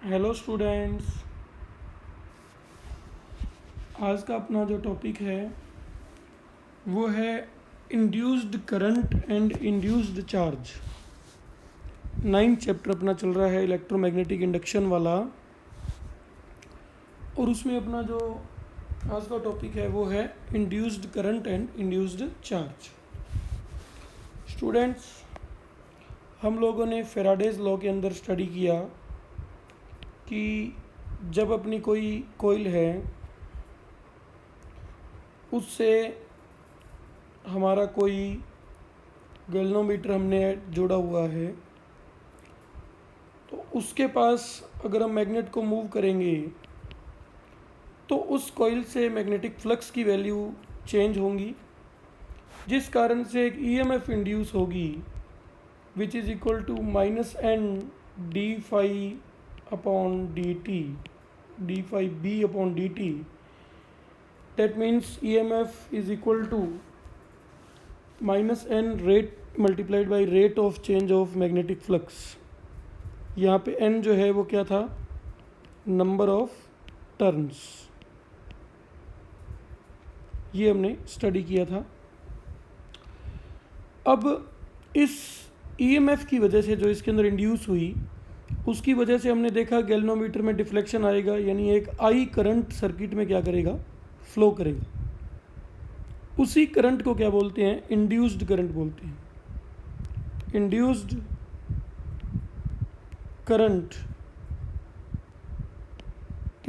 Hello students. आज का अपना जो टॉपिक है वो है induced current and induced charge. 9th chapter अपना चल रहा है इलेक्ट्रोमैग्नेटिक इंडक्शन वाला, और उसमें अपना जो आज का टॉपिक है वो है induced current and induced charge. Students, हम लोगों ने फेराडेज लॉ के अंदर स्टडी किया कि जब अपनी कोई कोइल है उससे हमारा कोई गैल्वेनोमीटर हमने जोड़ा हुआ है, तो उसके पास अगर हम मैग्नेट को मूव करेंगे तो उस कॉइल से मैग्नेटिक फ्लक्स की वैल्यू चेंज होंगी, जिस कारण से एक ईएमएफ इंड्यूस होगी which is equal to -n d phi upon d t, d phi B upon d t. That means EMF is equal to -n rate multiplied by rate of change of magnetic flux। यहाँ पे n जो है वो क्या था, number of turns. ये हमने study किया था। अब इस EMF की वजह से जो इसके अंदर इंड्यूस हुई उसकी वजह से हमने देखा गैल्वेनोमीटर में डिफ्लेक्शन आएगा, यानी एक आई करंट सर्किट में क्या करेगा, फ्लो करेगा। उसी करंट को क्या बोलते हैं, इंड्यूस्ड करंट बोलते हैं। Induced current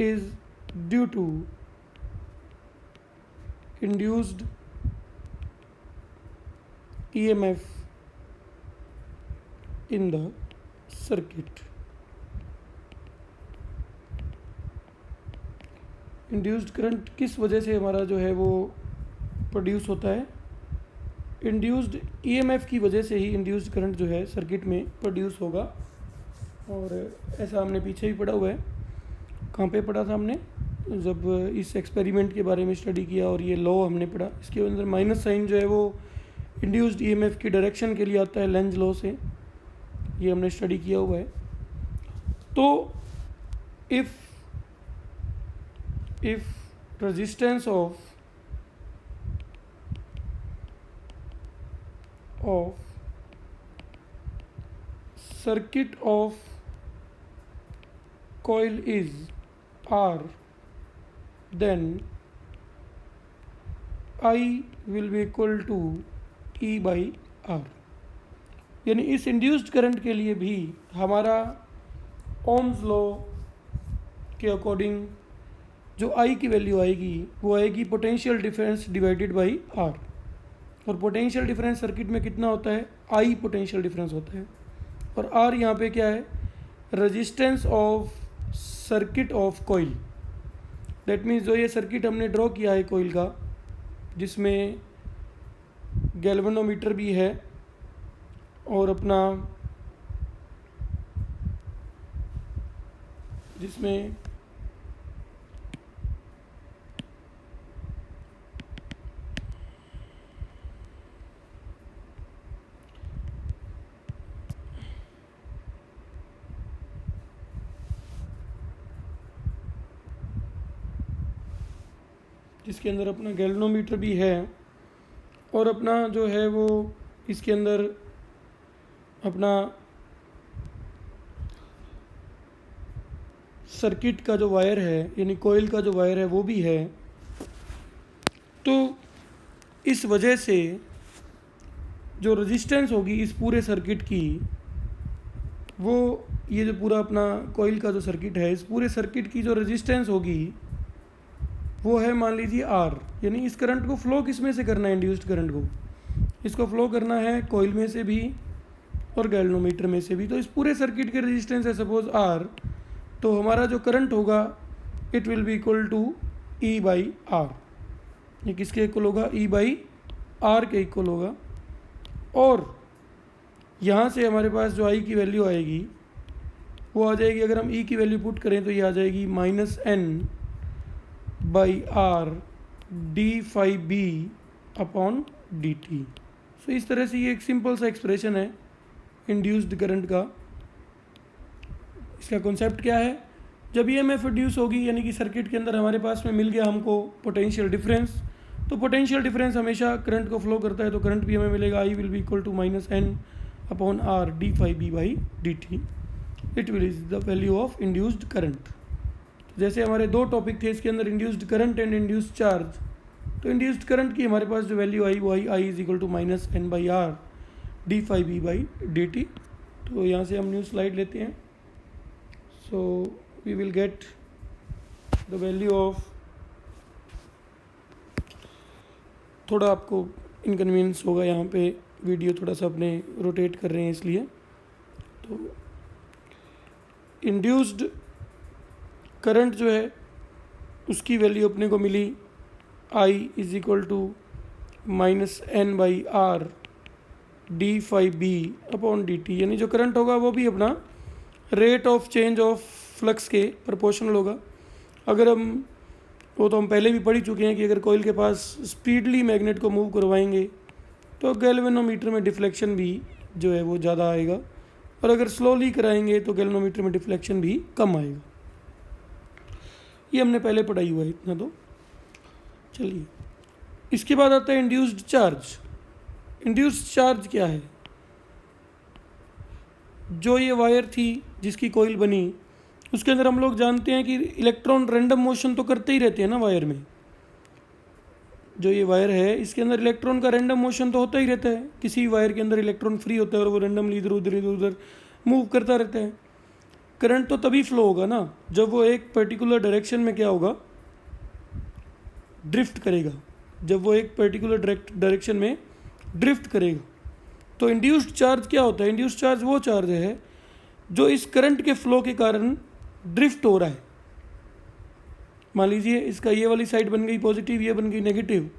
is due to induced EMF in the circuit. Induced current किस वजह से हमारा जो है वो प्रोड्यूस होता है, इंड्यूस्ड ईएमएफ की वजह से ही इंड्यूस्ड करंट जो है सर्किट में प्रोड्यूस होगा। और ऐसा हमने पीछे भी पढ़ा हुआ है। कहाँ पे पढ़ा था हमने, जब इस एक्सपेरिमेंट के बारे में स्टडी किया और ये लॉ हमने पढ़ा, इसके अंदर माइनस साइन जो है वो इंड्यूस्ड ईएमएफ की डायरेक्शन के लिए आता है लेंज लॉ से, ये हमने स्टडी किया हुआ है। तो if resistance of circuit of coil is R, then I will be equal to E by R। यानी इस इंड्यूस्ड करंट के लिए भी हमारा ओम्स लॉ के अकॉर्डिंग जो आई की वैल्यू आएगी वो आएगी potential difference divided by R. और पोटेंशियल डिफरेंस सर्किट में कितना होता है, आई पोटेंशियल डिफरेंस होता है। और आर यहाँ पे क्या है, resistance of circuit of coil. That means जो ये सर्किट हमने ड्रॉ किया है कॉइल का, जिसमें गैल्वेनोमीटर भी है और अपना जिसमें जिसके अंदर अपना गैल्वेनोमीटर भी है और अपना जो है वो इसके अंदर अपना सर्किट का जो वायर है यानी कोयल का जो वायर है वो भी है। तो इस वजह से जो रेजिस्टेंस होगी इस पूरे सर्किट की, वो ये जो पूरा अपना कोयल का जो सर्किट है, इस पूरे सर्किट की जो रेजिस्टेंस होगी वो है, मान लीजिए आर। यानी इस करंट को फ्लो किस में से करना है, इंड्यूस्ड करंट को इसको फ्लो करना है कोयल में से भी और गैल्वेनोमीटर में से भी। तो इस पूरे सर्किट के रेजिस्टेंस है सपोज आर, तो हमारा जो करंट होगा it will be equal to E by R. ये किसके इक्वल होगा, ई बाई आर के इक्वल होगा। और यहाँ से हमारे पास जो आई की वैल्यू आएगी वो आ जाएगी, अगर हम ई की वैल्यू पुट करें तो ये आ जाएगी -n by r d phi B upon d t. So इस तरह से ये एक सिंपल सा एक्सप्रेशन है इंड्यूस्ड करंट का। इसका कॉन्सेप्ट क्या है, जब EMF रिड्यूस होगी यानी कि सर्किट के अंदर हमारे पास में मिल गया हमको पोटेंशियल डिफरेंस, तो पोटेंशियल डिफरेंस हमेशा करंट को फ्लो करता है, तो करंट भी हमें मिलेगा I will be equal to -N/R d∅b/dt। It will is the value of induced current. जैसे हमारे दो टॉपिक थे इसके अंदर, induced current and induced charge, तो इंड्यूस्ड करंट की हमारे पास जो वैल्यू आई वो I is equal to -N/R d∅b/dt। तो यहाँ से हम न्यू स्लाइड लेते हैं। So we will get the value of, थोड़ा आपको इनकन्वीनियंस होगा यहाँ पे, वीडियो थोड़ा सा अपने रोटेट कर रहे हैं इसलिए। तो इंड्यूस्ड करंट जो है उसकी वैल्यू अपने को मिली I is equal to -N/R d∅b/dt, यानी जो करंट होगा वो भी अपना rate of change of flux के प्रोपोर्शनल होगा। अगर हम, वो तो हम पहले भी पढ़ ही चुके हैं कि अगर कॉइल के पास स्पीडली मैग्नेट को मूव करवाएंगे तो गैल्वेनोमीटर में डिफ्लेक्शन भी जो है वो ज़्यादा आएगा, और अगर स्लोली कराएंगे तो गैल्वेनोमीटर में डिफ्लेक्शन भी कम आएगा। ये हमने पहले पढ़ाई हुआ है इतना। तो चलिए, इसके बाद आता है इंड्यूस्ड चार्ज। इंड्यूस्ड चार्ज क्या है? जो ये वायर थी जिसकी कॉइल बनी, उसके अंदर हम लोग जानते हैं कि इलेक्ट्रॉन रैंडम मोशन तो करते ही रहते हैं ना वायर में। जो ये वायर है इसके अंदर इलेक्ट्रॉन का रैंडम मोशन तो होता ही रहता है। किसी वायर के अंदर इलेक्ट्रॉन फ्री होता है और वो रैंडमली इधर उधर मूव करता रहता है। करंट तो तभी फ्लो होगा ना जब वो एक पर्टिकुलर डायरेक्शन में क्या होगा, ड्रिफ्ट करेगा। जब वो एक पर्टिकुलर डायरेक्शन में ड्रिफ्ट करेगा। तो इंड्यूस्ड चार्ज क्या होता है? इंड्यूस्ड चार्ज वो चार्ज है जो इस करंट के फ्लो के कारण ड्रिफ्ट हो रहा है। मान लीजिए इसका ये वाली साइड बन गई पॉजिटिव, ये बन गई नेगेटिव,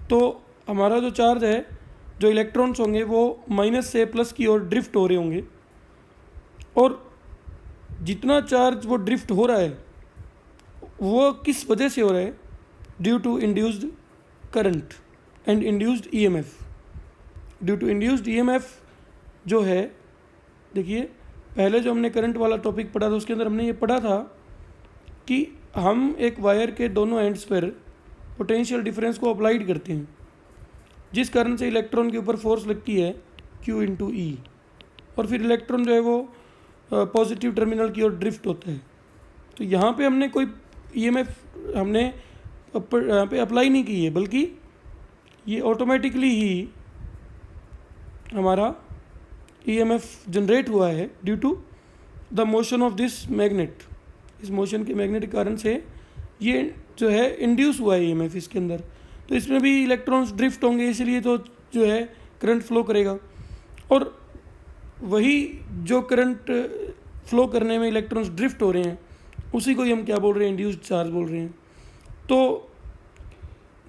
तो हमारा जो चार्ज है, जो इलेक्ट्रॉन्स होंगे वो माइनस से प्लस की ओर ड्रिफ्ट हो रहे होंगे, और जितना चार्ज वो ड्रिफ्ट हो रहा है वो किस वजह से हो रहा है? Due to induced current and induced EMF। Due to induced EMF जो है, देखिए पहले जो हमने करंट वाला टॉपिक पढ़ा था उसके अंदर हमने ये पढ़ा था कि हम एक वायर के दोनों एंड्स पर पोटेंशियल डिफरेंस को अप्लाइड करते हैं, जिस कारण से इलेक्ट्रॉन के ऊपर फोर्स लगती है Q/E, और फिर इलेक्ट्रॉन जो है वो पॉजिटिव टर्मिनल की ओर ड्रिफ्ट होता है। तो यहाँ पे हमने कोई EMF हमने यहाँ पे अप्लाई नहीं की है, बल्कि ये ऑटोमेटिकली ही हमारा EMF जनरेट हुआ है due to the motion of this magnet. इस मोशन के मैग्नेटिक कारण से ये जो है इंड्यूस हुआ है EMF इसके अंदर। तो इसमें भी इलेक्ट्रॉन्स ड्रिफ्ट होंगे, इसलिए तो जो है करंट फ्लो करेगा। और वही जो करंट फ्लो करने में इलेक्ट्रॉन्स ड्रिफ्ट हो रहे हैं उसी को ही हम क्या बोल रहे हैं? इंड्यूस्ड चार्ज बोल रहे हैं। तो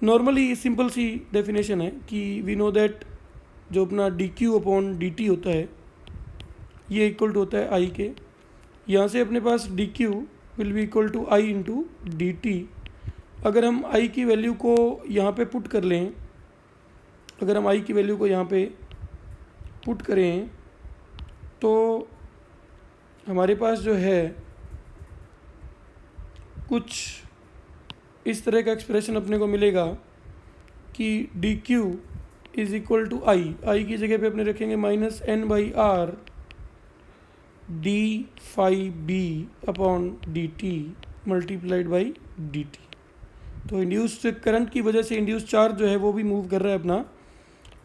नॉर्मली सिंपल सी डेफिनेशन है कि वी नो दैट जो अपना dQ/dt होता है ये इक्वल टू होता है I के। यहाँ से अपने पास dQ will be equal to I into dt। अगर हम I की वैल्यू को यहाँ पे पुट कर लें, अगर हम I की वैल्यू को यहाँ पे पुट करें तो हमारे पास जो है कुछ इस तरह का एक्सप्रेशन अपने को मिलेगा कि dQ is equal to I की जगह पे अपने रखेंगे -N/R d∅b/dt multiplied by dt। तो इंड्यूस्ड करंट की वजह से इंड्यूस्ड चार्ज जो है वो भी मूव कर रहा है अपना,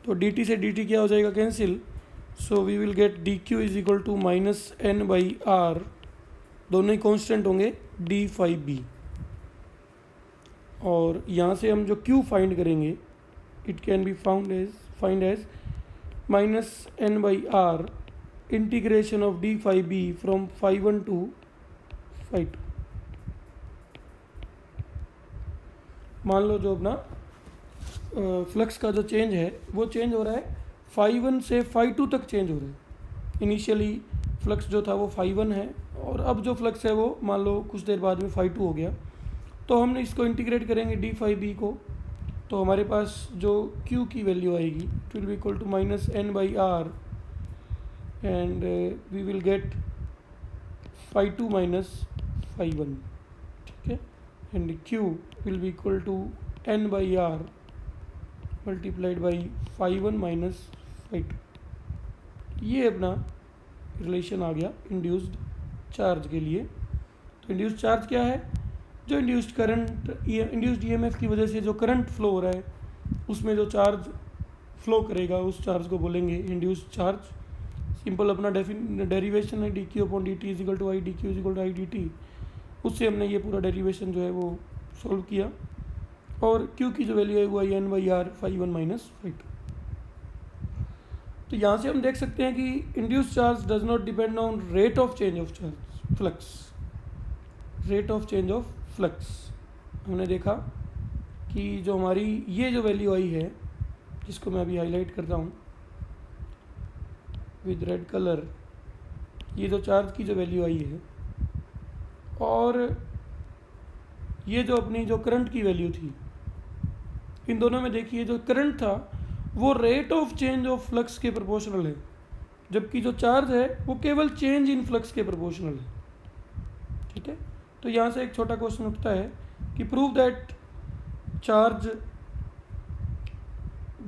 तो dt से dt क्या हो जाएगा? Cancel. So we will get dQ is equal to -N/R, दोनों ही कांस्टेंट होंगे, d∅b। और यहाँ से हम जो Q फाइंड करेंगे, it can be find as -N/R integration of d∅b from φ1 to φ2। मान लो जो अपना फ्लक्स का जो चेंज है वो चेंज हो रहा है φ1 से φ2 तक चेंज हो रहा है। इनिशियली फ्लक्स जो था वो φ1 है, और अब जो फ्लक्स है वो मान लो कुछ देर बाद में φ2 हो गया। तो हमने इसको इंटीग्रेट करेंगे d∅b को, तो हमारे पास जो Q की वैल्यू आएगी it will be equal to -N/R and we will get phi2 minus phi1, ठीक है, and Q will be equal to N by R multiplied by phi1 minus phi2। ये अपना रिलेशन आ गया इंड्यूस्ड चार्ज के लिए। तो इंड्यूस्ड चार्ज क्या है? जो इंड्यूस्ड करंट, इंड्यूस्ड ईएमएफ की वजह से जो करंट फ्लो हो रहा है उसमें जो चार्ज फ्लो करेगा उस चार्ज को बोलेंगे इंड्यूस्ड चार्ज। सिंपल अपना डेरिवेशन है d Q upon d t is equal to I d Q is equal to I d t. उससे हमने ये पूरा डेरिवेशन जो है वो सॉल्व किया, और क्यू की जो वैल्यू है वो आई N by R phi1 minus phi2। तो यहाँ से हम देख सकते हैं कि induced charge does not depend on rate of change of charge flux. Rate of change of flux हमने देखा कि जो हमारी ये जो वैल्यू आई है, जिसको मैं अभी हाईलाइट करता हूँ विद रेड कलर, ये जो चार्ज की जो वैल्यू आई है और ये जो अपनी जो करंट की वैल्यू थी, इन दोनों में देखिए जो करंट था वो rate of change of flux के प्रोपोर्शनल है, जबकि जो चार्ज है वो केवल चेंज इन फ्लक्स के प्रोपोर्शनल है, ठीक है। तो यहाँ से एक छोटा क्वेश्चन उठता है कि prove that charge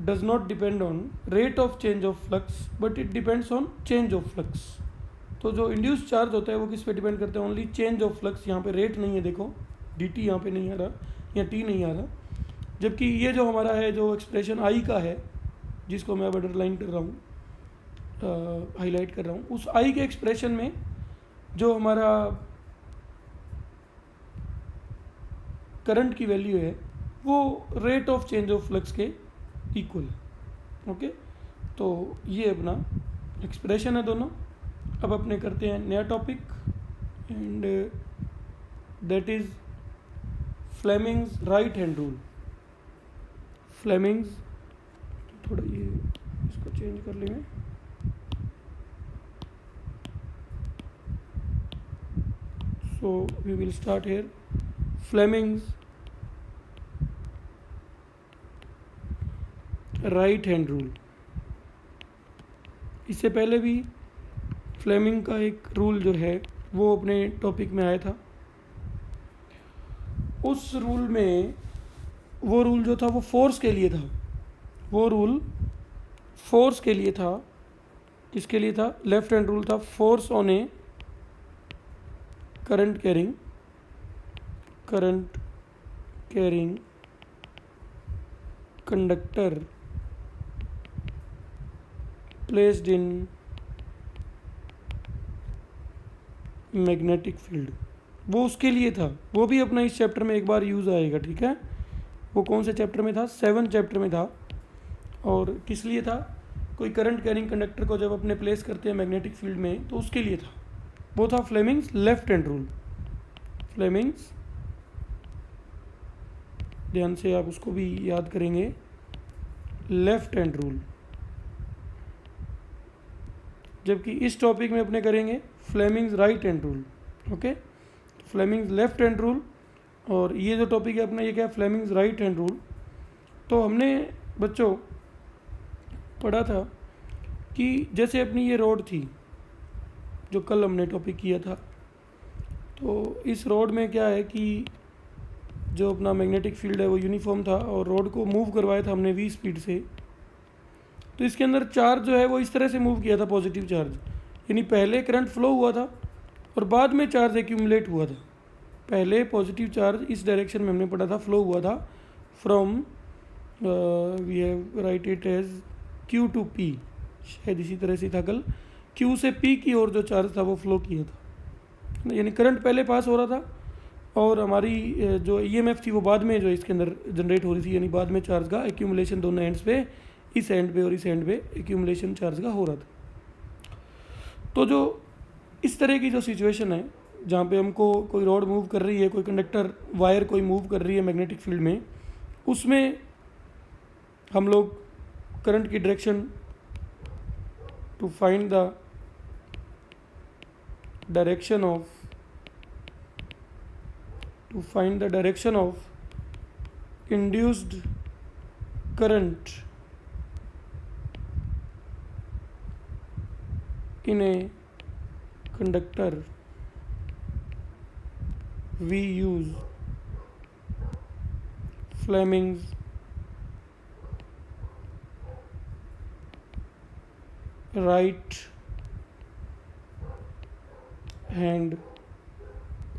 does not depend on rate of change of flux but it depends on change of flux. तो जो इंड्यूस्ड चार्ज होता है वो किस पे डिपेंड करते हैं? Only change of flux. यहाँ पे रेट नहीं है, देखो डी टी यहाँ पे नहीं आ रहा या टी नहीं आ रहा, जबकि ये जो हमारा है जो एक्सप्रेशन आई का है, जिसको मैं अब अंडरलाइन कर रहा हूँ, हाईलाइट कर रहा हूँ, उस आई के एक्सप्रेशन में जो हमारा करंट की वैल्यू है वो rate of change of flux के इक्वल है। ओके, तो ये अपना एक्सप्रेशन है दोनों। अब अपने करते हैं नया topic, and that is Fleming's right hand rule. Fleming's, थोड़ा ये इसको चेंज कर लेंगे। So we will start here Fleming's right hand rule. इससे पहले भी फ्लेमिंग का एक रूल जो है वो अपने टॉपिक में आया था। उस रूल में वो रूल जो था वो फोर्स के लिए था, वो रूल फोर्स के लिए था। किसके लिए था? लेफ्ट हैंड रूल था, force on A current carrying conductor placed in magnetic field. वो उसके लिए था, वो भी अपना इस चैप्टर में एक बार यूज़ आएगा, ठीक है। वो कौन से चैप्टर में था? 7 चैप्टर में था। और किस लिए था? कोई करंट कैरिंग कंडक्टर को जब अपने प्लेस करते हैं मैग्नेटिक फील्ड में, तो उसके लिए था। वो था Fleming's left hand rule. Fleming's, ध्यान से आप उसको भी याद करेंगे, लेफ्ट हैंड रूल। जबकि इस टॉपिक में अपने करेंगे Fleming's right hand rule. Okay, Fleming's left hand rule, और ये जो टॉपिक है अपना ये क्या है? Fleming's right hand rule. तो हमने बच्चों पढ़ा था कि जैसे अपनी ये रोड थी जो कल हमने टॉपिक किया था, तो इस रोड में क्या है कि जो अपना मैग्नेटिक फील्ड है वो यूनिफॉर्म था, और रोड को मूव करवाया था हमने v स्पीड से। तो इसके अंदर चार्ज जो है वो इस तरह से मूव किया था, पॉजिटिव चार्ज, यानी पहले करंट फ्लो हुआ था और बाद में चार्ज एक्यूमुलेट हुआ था। पहले पॉजिटिव चार्ज इस डायरेक्शन में हमने पढ़ा था फ्लो हुआ था, from we have write it as Q to P, शायद इसी तरह से था कल। Q से P की ओर जो चार्ज था वो फ्लो किया था, यानी करंट पहले पास हो रहा था और हमारी जो EMF थी वो बाद में जो इसके अंदर जनरेट हो रही थी, यानी बाद में चार्ज का एक्यूमुलेशन दोनों एंड्स पे, इस एंड पे और इस एंड पे एक्यूमुलेशन चार्ज का हो रहा था। तो जो इस तरह की जो सिचुएशन है जहाँ पे हमको कोई रोड मूव कर रही है, कोई कंडक्टर वायर कोई मूव कर रही है मैग्नेटिक फील्ड में, उसमें हम लोग करंट की direction to find the direction of induced current in a conductor we use Fleming's right hand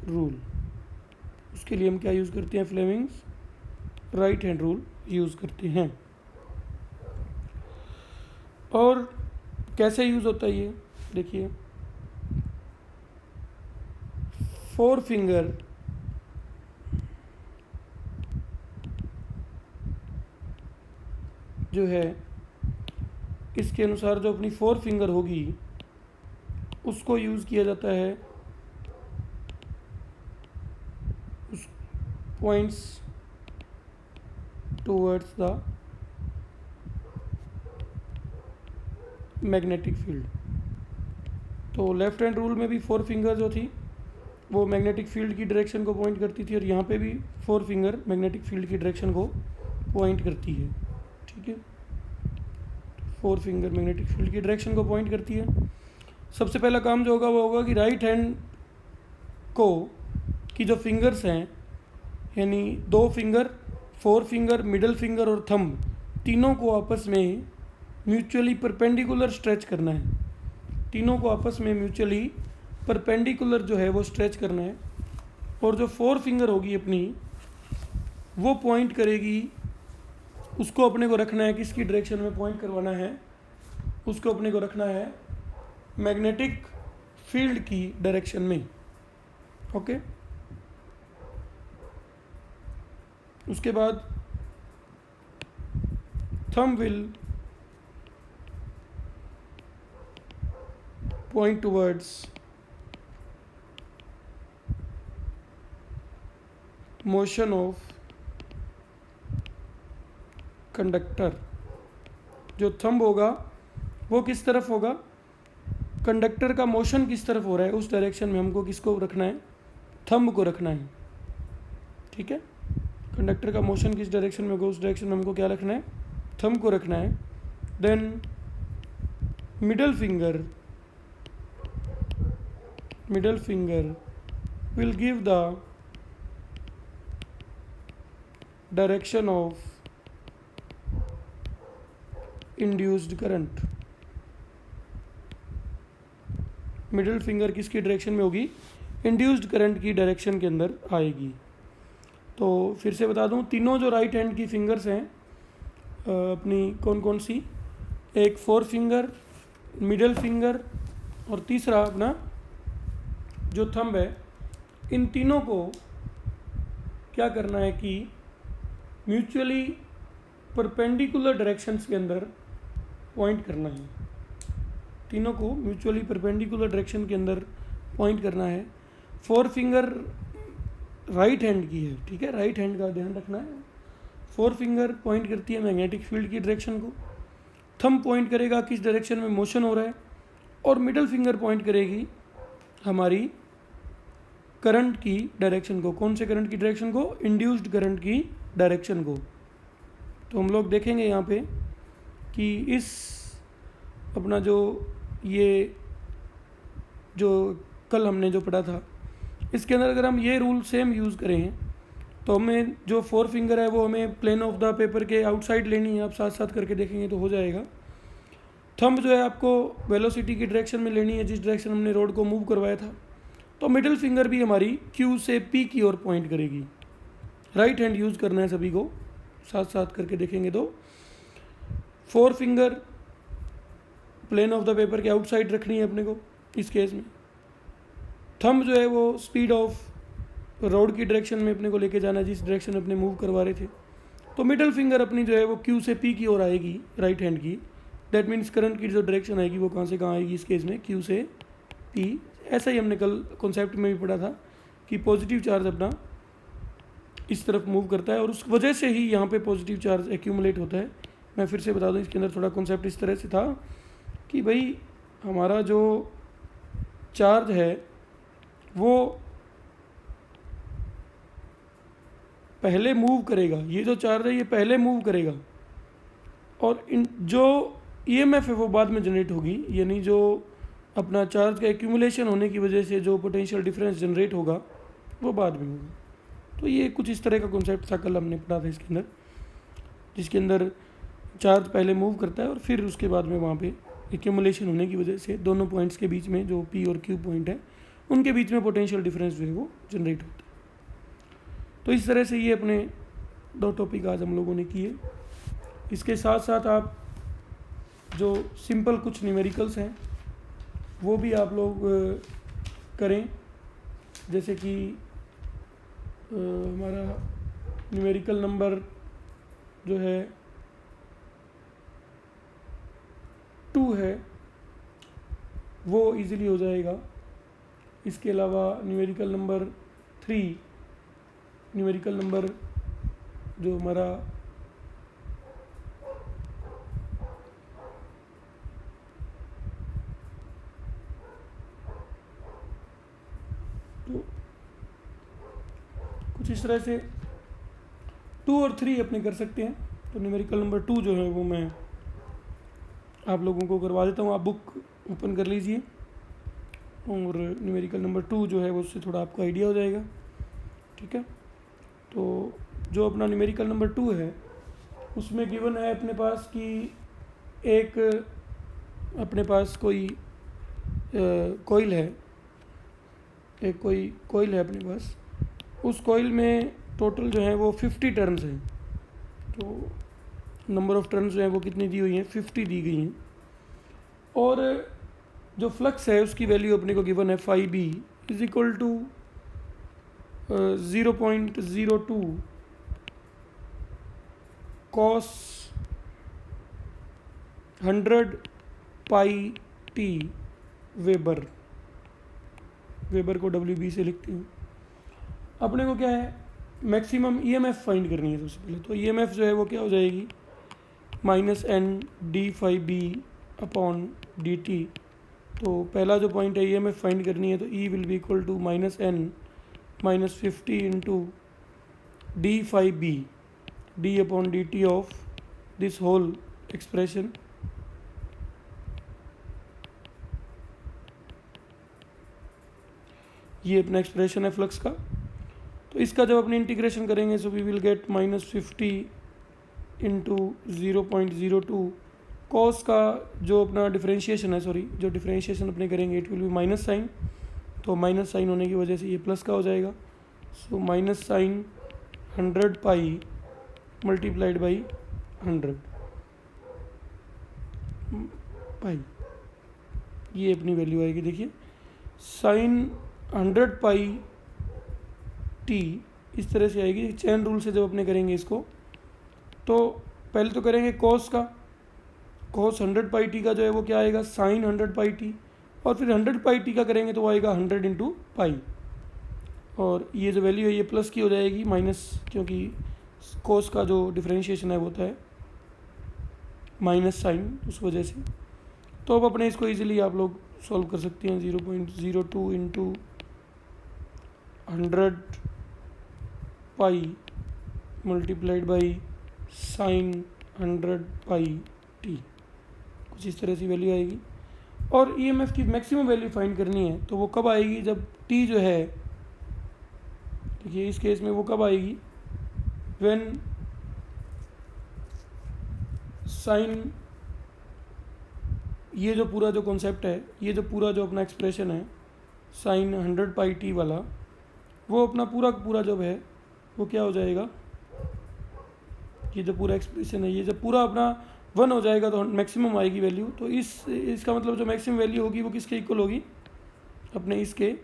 rule. उसके लिए हम क्या यूज़ करते हैं? Fleming's right hand rule use करते हैं। और कैसे यूज़ होता है ये देखिए, 4 फिंगर जो है इसके अनुसार जो अपनी 4 फिंगर होगी उसको यूज़ किया जाता है उस points towards the magnetic field. तो लेफ्ट हैंड रूल में भी 4 फिंगर जो थी वो मैग्नेटिक फील्ड की डायरेक्शन को पॉइंट करती थी, और यहाँ पे भी 4 फिंगर मैग्नेटिक फील्ड की डायरेक्शन को पॉइंट करती है। ठीक है, 4 फिंगर मैग्नेटिक फील्ड की डायरेक्शन को पॉइंट करती है। सबसे पहला काम जो होगा वो होगा कि राइट हैंड को की जो फिंगर्स हैं, यानी 2 फिंगर, 4 फिंगर, मिडल फिंगर और थंब, तीनों को आपस में म्यूचुअली परपेंडिकुलर स्ट्रेच करना है। तीनों को आपस में म्यूचुअली परपेंडिकुलर जो है वो स्ट्रेच करना है। और जो 4 फिंगर होगी अपनी वो पॉइंट करेगी, उसको अपने को रखना है किसकी डायरेक्शन में पॉइंट करवाना है? उसको अपने को रखना है मैग्नेटिक फील्ड की डायरेक्शन में। ओके, उसके बाद thumb will point towards motion of conductor. जो थंब होगा वो किस तरफ होगा? कंडक्टर का मोशन किस तरफ हो रहा है उस डायरेक्शन में हमको किसको रखना है? थंब को रखना है। ठीक है, कंडक्टर का मोशन किस डायरेक्शन में होगा उस डायरेक्शन में हमको क्या रखना है? थंब को रखना है। Then middle finger will give the direction of induced current. Middle finger किसकी डायरेक्शन में होगी? इंड्यूस्ड करंट की डायरेक्शन के अंदर आएगी। तो फिर से बता दूं, तीनों जो राइट हैंड की फिंगर्स हैं अपनी कौन कौन सी? एक 4 फिंगर, मिडिल फिंगर और तीसरा अपना जो थंब है। इन तीनों को क्या करना है कि म्यूचुअली परपेंडिकुलर डायरेक्शंस के अंदर पॉइंट करना है। तीनों को म्यूचुअली परपेंडिकुलर डायरेक्शन के अंदर पॉइंट करना है। 4 फिंगर राइट हैंड की है, ठीक है, राइट हैंड का ध्यान रखना है। 4 फिंगर पॉइंट करती है मैग्नेटिक फील्ड की डायरेक्शन को, थंब पॉइंट करेगा किस डायरेक्शन में मोशन हो रहा है, और मिडल फिंगर पॉइंट करेगी हमारी करंट की डायरेक्शन को। कौन से करंट की डायरेक्शन को? इंड्यूस्ड करंट की डायरेक्शन को। तो हम लोग देखेंगे यहाँ पे कि इस अपना जो ये जो कल हमने जो पढ़ा था इसके अंदर अगर हम ये रूल सेम यूज़ करें तो हमें जो 4 फिंगर है वो हमें प्लेन ऑफ द पेपर के आउटसाइड लेनी है। आप साथ साथ करके देखेंगे तो हो जाएगा। थंब जो है आपको वेलोसिटी की डायरेक्शन में लेनी है जिस डायरेक्शन हमने रोड को मूव करवाया था। तो मिडिल फिंगर भी हमारी Q से P की ओर पॉइंट करेगी। राइट हैंड यूज़ करना है सभी को, साथ साथ करके देखेंगे तो 4 finger plane of the paper के आउटसाइड रखनी है अपने को इस केस में। थंब जो है वो स्पीड ऑफ रोड की डायरेक्शन में अपने को लेके जाना है जिस डायरेक्शन अपने मूव करवा रहे थे। तो मिडिल फिंगर अपनी जो है वो Q से P की ओर आएगी राइट हैंड की। दैट मीन्स करंट की जो डायरेक्शन आएगी वो कहाँ से कहाँ आएगी इस केस में? Q से P। ऐसा ही हमने कल कॉन्सेप्ट में भी पढ़ा था कि पॉजिटिव चार्ज अपना इस तरफ मूव करता है और उस वजह से ही यहाँ पे पॉजिटिव चार्ज एक्यूमुलेट होता है। मैं फिर से बता दूँ, इसके अंदर थोड़ा कॉन्सेप्ट इस तरह से था कि भाई हमारा जो चार्ज है वो पहले मूव करेगा। ये जो चार्ज है ये पहले मूव करेगा और इन जो ईएमएफ है वो बाद में जनरेट होगी। यानी जो अपना चार्ज का एक्यूमुलेशन होने की वजह से जो पोटेंशियल डिफरेंस जनरेट होगा वो बाद में होगा। तो ये कुछ इस तरह का कॉन्सेप्ट था, कल हमने पढ़ा था इसके अंदर, जिसके अंदर चार्ज पहले मूव करता है और फिर उसके बाद में वहाँ पे एक्यूमुलेशन होने की वजह से दोनों पॉइंट्स के बीच में जो पी और क्यू पॉइंट है उनके बीच में पोटेंशियल डिफरेंस जो है वो जनरेट होता है। तो इस तरह से ये अपने 2 टॉपिक आज हम लोगों ने किए। इसके साथ साथ आप जो सिंपल कुछ न्यूमेरिकल्स हैं वो भी आप लोग करें, जैसे कि हमारा न्यूमेरिकल नंबर जो है 2 है वो इजीली हो जाएगा। इसके अलावा न्यूमेरिकल नंबर 3, न्यूमेरिकल नंबर जो हमारा तो कुछ इस तरह से 2 और 3 अपने कर सकते हैं। तो न्यूमेरिकल नंबर 2 जो है वो मैं आप लोगों को करवा देता हूँ, आप बुक ओपन कर लीजिए और न्यूमेरिकल नंबर 2 जो है वो उससे थोड़ा आपको आइडिया हो जाएगा। ठीक है, तो जो अपना न्यूमेरिकल नंबर 2 है उसमें गिवन है अपने पास कि एक अपने पास कोई कोइल है, एक कोई कोइल है अपने पास, उस कोइल में टोटल जो है वो 50 टर्न्स हैं। तो नंबर ऑफ टर्न्स जो हैं वो कितनी दी हुई हैं, 50 दी गई हैं। और जो फ्लक्स है उसकी वैल्यू अपने को गिवन है phi B is equal to 0.02 cos 100 pi t weber, weber को WB से लिखते हैं। अपने को क्या है, मैक्सिमम EMF फाइंड करनी है सबसे पहले। तो EMF जो है वो क्या हो जाएगी, -N/d∅B/dt। तो पहला जो पॉइंट है EMF फाइंड करनी है, तो E will be equal to -N-50 into d∅B d/dt of this whole expression. ये अपना एक्सप्रेशन है फ्लक्स का। तो इसका जब अपने इंटीग्रेशन करेंगे so we will get -50 into 0.02 cos का जो अपना डिफरेंशिएशन है, सॉरी जो डिफरेंशिएशन अपने करेंगे it will be minus sine, तो माइनस साइन होने की वजह से ये प्लस का हो जाएगा। So minus sine 100 pi multiplied by 100 pi, ये अपनी वैल्यू आएगी। देखिए साइन 100 पाई टी इस तरह से आएगी। चेन रूल से जब अपने करेंगे इसको, तो पहले तो करेंगे कॉस का, कॉस 100 पाई टी का जो है वो क्या आएगा, साइन 100 पाई टी, और फिर 100 पाई टी का करेंगे तो वो आएगा 100 इंटू पाई, और ये जो वैल्यू है ये प्लस की हो जाएगी माइनस, क्योंकि कॉस का जो डिफरेंशिएशन है वो होता है माइनस साइन, उस वजह से। तो अब अपने इसको इजीली आप लोग सॉल्व कर सकते हैं। 0.02 into 100 pi multiplied by sign 100 pi T, कुछ इस तरह से वैल्यू आएगी। और EMF की मैक्सिमम वैल्यू फाइंड करनी है, तो वो कब आएगी, जब t जो है, देखिए इस केस में वो कब आएगी, व्हेन साइन, ये जो पूरा जो कॉन्सेप्ट है, ये जो पूरा जो अपना एक्सप्रेशन है साइन 100 पाई टी वाला, वो अपना पूरा जब है वो क्या हो जाएगा, ये जो पूरा एक्सप्रेशन है ये जब पूरा अपना 1 हो जाएगा तो मैक्सिमम आएगी वैल्यू। तो इसका मतलब जो मैक्सिमम वैल्यू होगी वो किसके इक्वल होगी, अपने इसके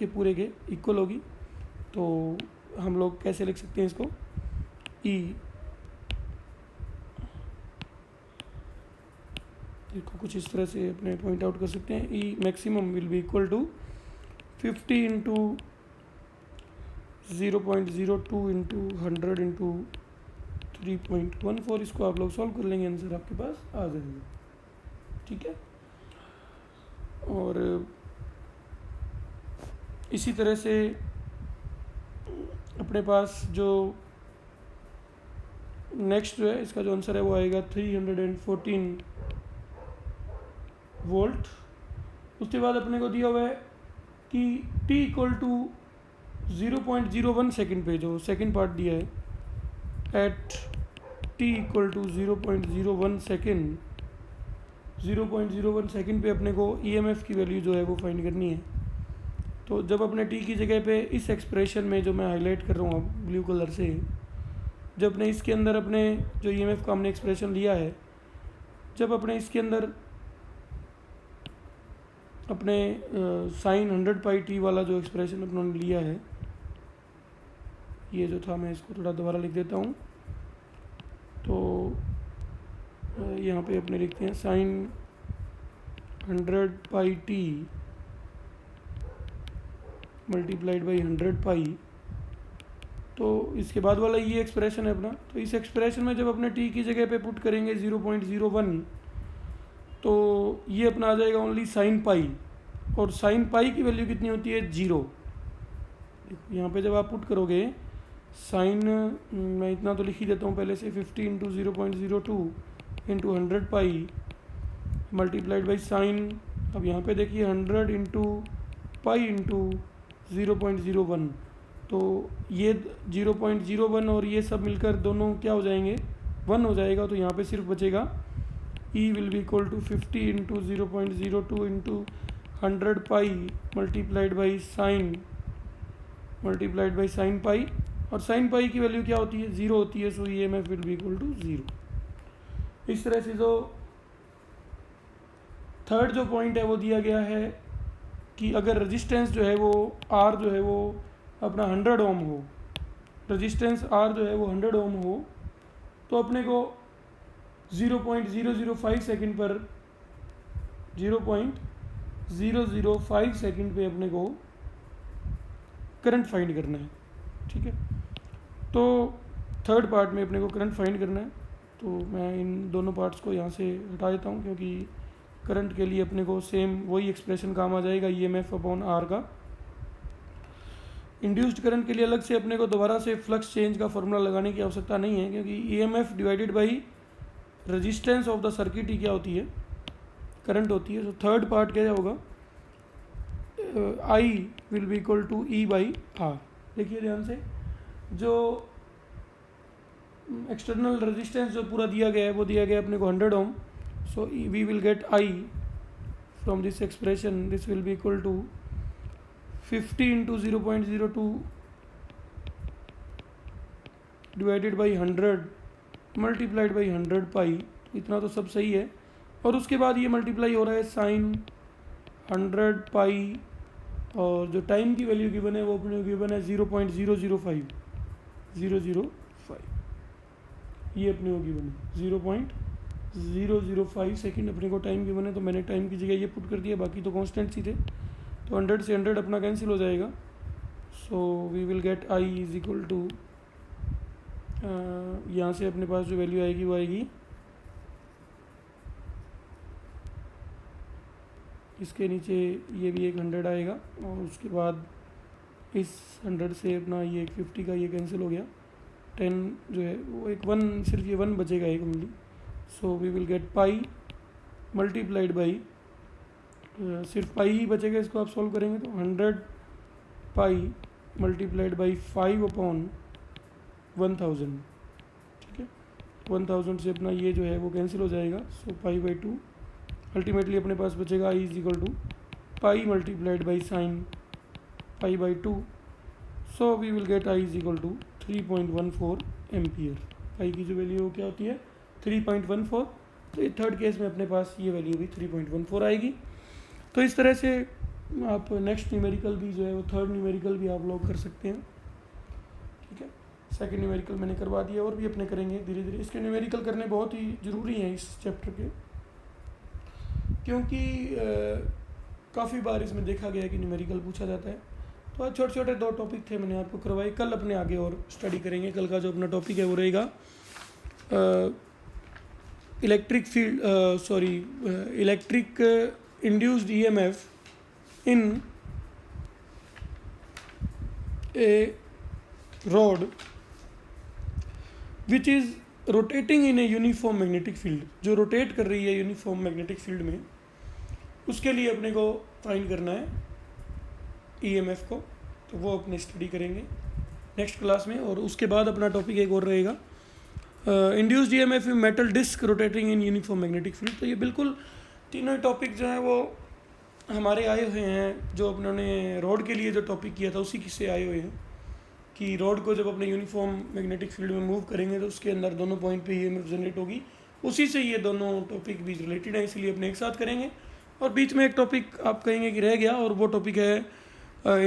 पूरे के इक्वल होगी। तो हम लोग कैसे लिख सकते हैं इसको, इसको कुछ इस तरह से अपने पॉइंट आउट कर सकते हैं। E maximum will be equal to 50 into 0.02 into 100 into 3.14। इसको आप लोग सॉल्व कर लेंगे, आंसर आपके पास आ जाएगा। ठीक है, और इसी तरह से अपने पास जो नेक्स्ट जो है इसका जो आंसर है वो आएगा 314 वोल्ट। उसके बाद अपने को दिया हुआ है कि t इक्वल टू 0.01 सेकेंड पे जो सेकेंड पार्ट दिया है at t equal to 0.01 second 0.01 second पे अपने को EMF की वैल्यू जो है वो फाइंड करनी है। तो जब अपने t की जगह पे इस एक्सप्रेशन में जो मैं हाईलाइट कर रहा हूँ ब्लू कलर से, जब अपने इसके अंदर अपने जो EMF का हमने एक्सप्रेशन लिया है, जब अपने इसके अंदर अपने साइन 100 पाई टी वाला जो एक्सप्रेशन अपनों ने लिया है, ये जो था मैं इसको थोड़ा दोबारा लिख देता हूँ। तो यहाँ पे अपने लिखते हैं sine 100 pi t multiplied by 100 pi. तो इसके बाद वाला ये एक्सप्रेशन है अपना। तो इस एक्सप्रेशन में जब अपने टी की जगह पे पुट करेंगे 0.01, तो ये अपना आ जाएगा ओनली साइन पाई, और साइन पाई की वैल्यू कितनी होती है 0। यहाँ पे जब आप पुट करोगे साइन, मैं इतना तो लिख ही देता हूँ पहले से, 50 into 0.02 into 100 pi multiplied by sign, अब यहाँ पे देखिए 100 इंटू पाई इंटू 0.01, तो ये 0.01 और ये सब मिलकर दोनों क्या हो जाएंगे 1 हो जाएगा। तो यहाँ पे सिर्फ बचेगा E will be equal to 50 into 0.02 into 100 pi multiplied by sine pi, और साइन पाई की वैल्यू क्या होती है 0 होती है। So EMF will be equal to 0। इस तरह से जो थर्ड जो पॉइंट है वो दिया गया है कि अगर रेजिस्टेंस जो है वो R जो है वो अपना 100 ओम हो, रेजिस्टेंस R जो है वो 100 ओम हो, तो अपने को 0.005 सेकंड पर 0.005 सेकंड पे अपने को करंट फाइंड करना है। ठीक है, तो थर्ड पार्ट में अपने को करंट फाइंड करना है। तो मैं इन दोनों पार्ट्स को यहाँ से हटा देता हूँ, क्योंकि करंट के लिए अपने को सेम वही एक्सप्रेशन काम आ जाएगा EMF अपॉन R का। इंड्यूस्ड करंट के लिए अलग से अपने को दोबारा से फ्लक्स चेंज का फॉर्मूला लगाने की आवश्यकता नहीं है, क्योंकि EMF divided by resistance of the circuit ही क्या होती है, करंट होती है। तो थर्ड पार्ट क्या होगा, I will be equal to E by R। देखिए ध्यान से, जो एक्सटर्नल रेजिस्टेंस जो पूरा दिया गया है वो दिया गया अपने को 100 ohm. So we will get I from this expression, this will be equal to 50 into 0.02 divided by 100 multiplied by 100 pi. इतना तो सब सही है, और उसके बाद ये मल्टीप्लाई हो रहा है साइन 100 पाई, और जो टाइम की वैल्यू गिवन है वो अपने गिवन है 0.005 ये अपने को गिवन है 0.005 सेकेंड अपने को टाइम गिवन है। तो मैंने टाइम की जगह ये पुट कर दिया, बाकी तो कांस्टेंट्स ही थे। तो 100 से 100 अपना कैंसिल हो जाएगा। So we will get I is equal to, यहाँ से अपने पास जो वैल्यू आएगी वो आएगी, इसके नीचे ये भी एक 100 आएगा, और उसके बाद इस 100 से अपना ये एक 50 का ये कैंसिल हो गया, 10 जो है वो एक 1, सिर्फ ये 1 बचेगा एक only. So we will get pi multiplied by, सिर्फ पाई ही बचेगा, इसको आप सॉल्व करेंगे तो 100 पाई मल्टीप्लाइड बाई 5 अपॉन 1000। ठीक है, 1000 से अपना ये जो है वो कैंसिल हो जाएगा। सो पाई बाई 2, अल्टीमेटली अपने पास बचेगा I is equal to pi multiplied by sine pi by 2। So we will get I is equal to 3.14 ampere. Pi की जो वैल्यू क्या होती है 3.14। तो ये थर्ड केस में अपने पास ये वैल्यू भी 3.14 आएगी। तो इस तरह से आप नेक्स्ट न्यूमेरिकल भी जो है वो थर्ड न्यूमेरिकल भी आप लोग कर सकते हैं। ठीक है, सेकंड न्यूमेरिकल मैंने करवा दिया, और भी अपने करेंगे धीरे धीरे। इसके न्यूमेरिकल करने बहुत ही ज़रूरी हैं इस चैप्टर के, क्योंकि काफ़ी बार इसमें देखा गया है कि न्यूमेरिकल पूछा जाता है। तो आज छोटे छोटे 2 टॉपिक थे मैंने आपको करवाए, कल अपने आगे और स्टडी करेंगे। कल का जो अपना टॉपिक है वो रहेगा electric induced EMF in A rod which is rotating in a uniform magnetic field. जो रोटेट कर रही है यूनिफॉर्म मैग्नेटिक फील्ड में, उसके लिए अपने को फाइंड करना है ईएमएफ को, तो वो अपने स्टडी करेंगे नेक्स्ट क्लास में। और उसके बाद अपना टॉपिक एक और रहेगा induced EMF in metal disc rotating in uniform magnetic field. तो ये बिल्कुल तीनों टॉपिक जो हैं वो हमारे आए हुए हैं, जो अपने रॉड के लिए जो टॉपिक किया था उसी से आए हुए हैं कि रॉड को जब अपने यूनिफॉर्म मैग्नेटिक फील्ड में मूव करेंगे तो उसके अंदर दोनों पॉइंट पे ईएमएफ जनरेट होगी। उसी से ये दोनों टॉपिक भी रिलेटेड हैं, इसलिए अपने एक साथ करेंगे। और बीच में एक टॉपिक आप कहेंगे कि रह गया, और वो टॉपिक है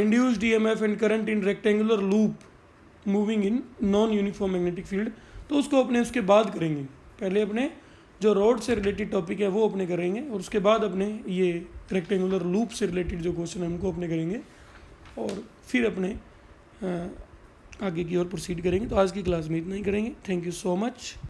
induced EMF and current in rectangular loop moving in non uniform magnetic field. तो उसको अपने उसके बाद करेंगे। पहले अपने जो रॉड से रिलेटेड टॉपिक है वो अपने करेंगे, और उसके बाद अपने ये रेक्टेंगुलर लूप से रिलेटेड जो क्वेश्चन है उनको अपने करेंगे, और फिर अपने आगे की ओर प्रोसीड करेंगे। तो आज की क्लास में इतना ही करेंगे। Thank you so much.